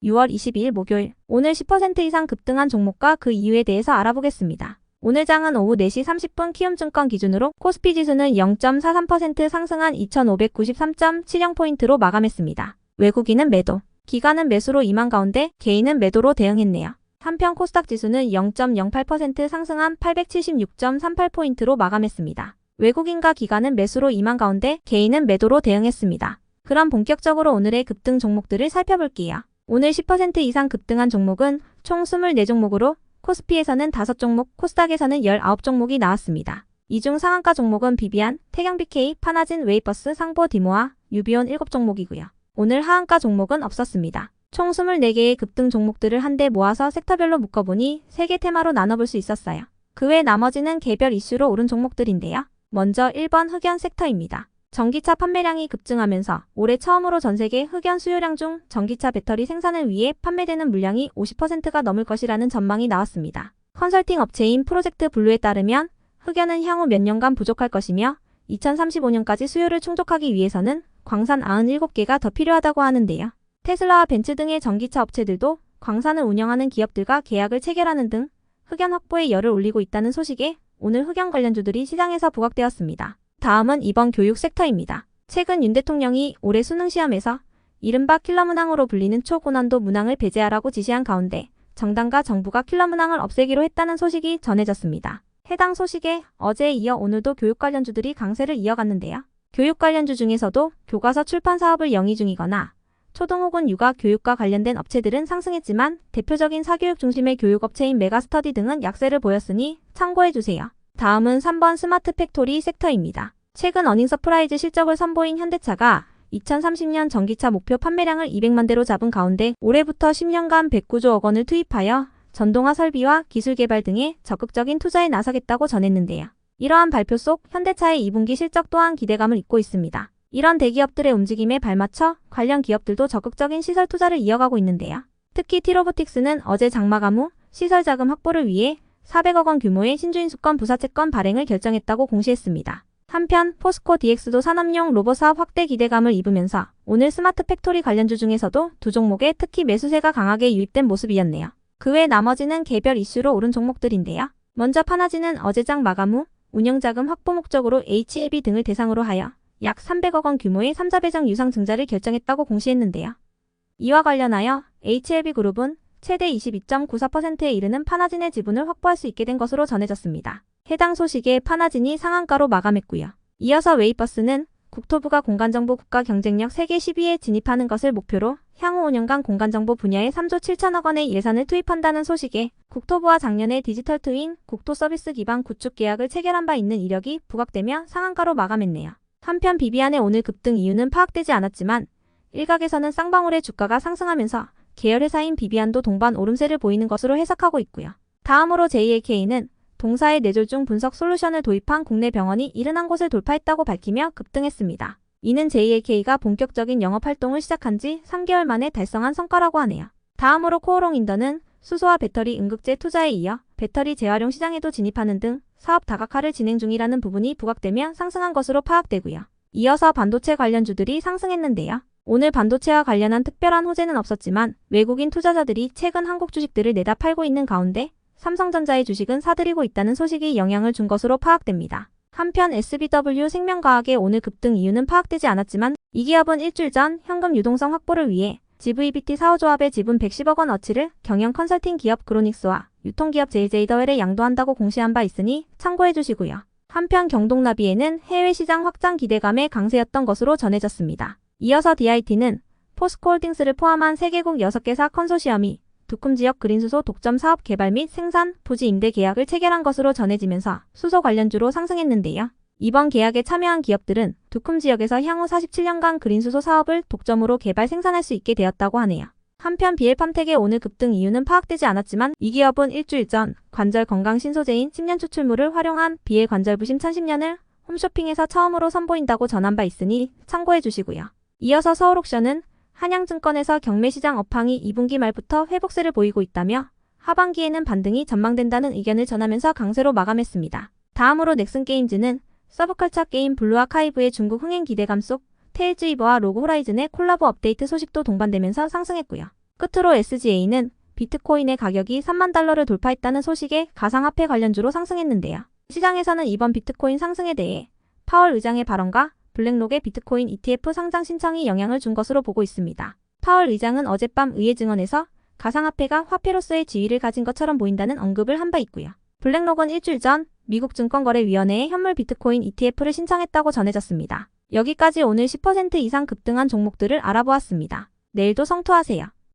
6월 22일 목요일, 오늘 10% 이상 급등한 종목과 그 이유에 대해서 알아보겠습니다. 오늘 장은 오후 4시 30분 키움증권 기준으로 코스피 지수는 0.43% 상승한 2593.70포인트로 마감했습니다. 외국인은 매도, 기관은 매수로 임한 가운데 개인은 매도로 대응했네요. 한편 코스닥 지수는 0.08% 상승한 876.38포인트로 마감했습니다. 외국인과 기관은 매수로 임한 가운데 개인은 매도로 대응했습니다. 그럼 본격적으로 오늘의 급등 종목들을 살펴볼게요. 오늘 10% 이상 급등한 종목은 총 24종목으로 코스피에서는 5종목, 코스닥에서는 19종목이 나왔습니다. 이 중 상한가 종목은 비비안, 태경BK, 파나진, 웨이버스, 상보, 디모아, 유비온 7종목이고요. 오늘 하한가 종목은 없었습니다. 총 24개의 급등 종목들을 한데 모아서 섹터별로 묶어보니 3개 테마로 나눠볼 수 있었어요. 그 외 나머지는 개별 이슈로 오른 종목들인데요. 먼저 1번 흑연 섹터입니다. 전기차 판매량이 급증하면서 올해 처음으로 전세계 흑연 수요량 중 전기차 배터리 생산을 위해 판매되는 물량이 50%가 넘을 것이라는 전망이 나왔습니다. 컨설팅 업체인 프로젝트 블루에 따르면 흑연은 향후 몇 년간 부족할 것이며 2035년까지 수요를 충족하기 위해서는 광산 97개가 더 필요하다고 하는데요. 테슬라와 벤츠 등의 전기차 업체들도 광산을 운영하는 기업들과 계약을 체결하는 등 흑연 확보에 열을 올리고 있다는 소식에 오늘 흑연 관련주들이 시장에서 부각되었습니다. 다음은 이번 교육 섹터입니다. 최근 윤 대통령이 올해 수능시험에서 이른바 킬러 문항으로 불리는 초고난도 문항을 배제하라고 지시한 가운데 정당과 정부가 킬러 문항을 없애기로 했다는 소식이 전해졌습니다. 해당 소식에 어제에 이어 오늘도 교육 관련주들이 강세를 이어갔는데요. 교육 관련주 중에서도 교과서 출판 사업을 영위 중이거나 초등 혹은 육아 교육과 관련된 업체들은 상승했지만 대표적인 사교육 중심의 교육업체인 메가스터디 등은 약세를 보였으니 참고해주세요. 다음은 3번 스마트 팩토리 섹터입니다. 최근 어닝 서프라이즈 실적을 선보인 현대차가 2030년 전기차 목표 판매량을 200만 대로 잡은 가운데 올해부터 10년간 109조 원을 투입하여 전동화 설비와 기술 개발 등에 적극적인 투자에 나서겠다고 전했는데요. 이러한 발표 속 현대차의 2분기 실적 또한 기대감을 잇고 있습니다. 이런 대기업들의 움직임에 발맞춰 관련 기업들도 적극적인 시설 투자를 이어가고 있는데요. 특히 티로보틱스는 어제 장마감 후 시설 자금 확보를 위해 400억 원 규모의 신주인수권 부사채권 발행을 결정했다고 공시했습니다. 한편 포스코 DX도 산업용 로봇 사업 확대 기대감을 입으면서 오늘 스마트 팩토리 관련주 중에서도 두 종목에 특히 매수세가 강하게 유입된 모습이었네요. 그 외 나머지는 개별 이슈로 오른 종목들인데요. 먼저 파나진은 어제장 마감 후 운영자금 확보 목적으로 HLB 등을 대상으로 하여 약 300억 원 규모의 3자 배정 유상 증자를 결정했다고 공시했는데요. 이와 관련하여 HLB그룹은 최대 22.94%에 이르는 파나진의 지분을 확보할 수 있게 된 것으로 전해졌습니다. 해당 소식에 파나진이 상한가로 마감했고요. 이어서 웨이버스는 국토부가 공간정보 국가 경쟁력 세계 10위에 진입하는 것을 목표로 향후 5년간 공간정보 분야에 3조 7천억 원의 예산을 투입한다는 소식에 국토부와 작년에 디지털 트윈 국토서비스 기반 구축 계약을 체결한 바 있는 이력이 부각되며 상한가로 마감했네요. 한편 비비안의 오늘 급등 이유는 파악되지 않았지만 일각에서는 쌍방울의 주가가 상승하면서 계열 회사인 비비안도 동반 오름세를 보이는 것으로 해석하고 있고요. 다음으로 JLK는 동사의 뇌졸중 분석 솔루션을 도입한 국내 병원이 71곳을 돌파했다고 밝히며 급등했습니다. 이는 JLK가 본격적인 영업활동을 시작한 지 3개월 만에 달성한 성과라고 하네요. 다음으로 코오롱인더는 수소와 배터리 응급제 투자에 이어 배터리 재활용 시장에도 진입하는 등 사업 다각화를 진행 중이라는 부분이 부각되며 상승한 것으로 파악되고요. 이어서 반도체 관련주들이 상승했는데요. 오늘 반도체와 관련한 특별한 호재는 없었지만 외국인 투자자들이 최근 한국 주식들을 내다 팔고 있는 가운데 삼성전자의 주식은 사들이고 있다는 소식이 영향을 준 것으로 파악됩니다. 한편 SBW 생명과학의 오늘 급등 이유는 파악되지 않았지만 이 기업은 일주일 전 현금 유동성 확보를 위해 GVBT 사호조합의 지분 110억 원 어치를 경영 컨설팅 기업 그로닉스와 유통기업 JJ더웰에 양도한다고 공시한 바 있으니 참고해주시고요. 한편 경동나비에는 해외 시장 확장 기대감에 강세였던 것으로 전해졌습니다. 이어서 DIT는 포스코홀딩스를 포함한 세계국 6개사 컨소시엄이 두쿰 지역 그린수소 독점 사업 개발 및 생산, 부지 임대 계약을 체결한 것으로 전해지면서 수소 관련주로 상승했는데요. 이번 계약에 참여한 기업들은 두쿰 지역에서 향후 47년간 그린수소 사업을 독점으로 개발 생산할 수 있게 되었다고 하네요. 한편 비엘팜텍의 오늘 급등 이유는 파악되지 않았지만 이 기업은 일주일 전 관절 건강 신소재인 10년 추출물을 활용한 비엘 관절부심 1010년을 홈쇼핑에서 처음으로 선보인다고 전한 바 있으니 참고해주시고요. 이어서 서울옥션은 한양증권에서 경매시장 업황이 2분기 말부터 회복세를 보이고 있다며 하반기에는 반등이 전망된다는 의견을 전하면서 강세로 마감했습니다. 다음으로 넥슨게임즈는 서브컬처 게임 블루아카이브의 중국 흥행 기대감 속 테일즈 이버와 로그 호라이즌의 콜라보 업데이트 소식도 동반되면서 상승했고요. 끝으로 SGA는 비트코인의 가격이 3만 달러를 돌파했다는 소식에 가상화폐 관련주로 상승했는데요. 시장에서는 이번 비트코인 상승에 대해 파월 의장의 발언과 블랙록의 비트코인 ETF 상장 신청이 영향을 준 것으로 보고 있습니다. 파월 의장은 어젯밤 의회 증언에서 가상화폐가 화폐로서의 지위를 가진 것처럼 보인다는 언급을 한 바 있고요. 블랙록은 일주일 전 미국 증권거래위원회에 현물 비트코인 ETF를 신청했다고 전해졌습니다. 여기까지 오늘 10% 이상 급등한 종목들을 알아보았습니다. 내일도 성투하세요.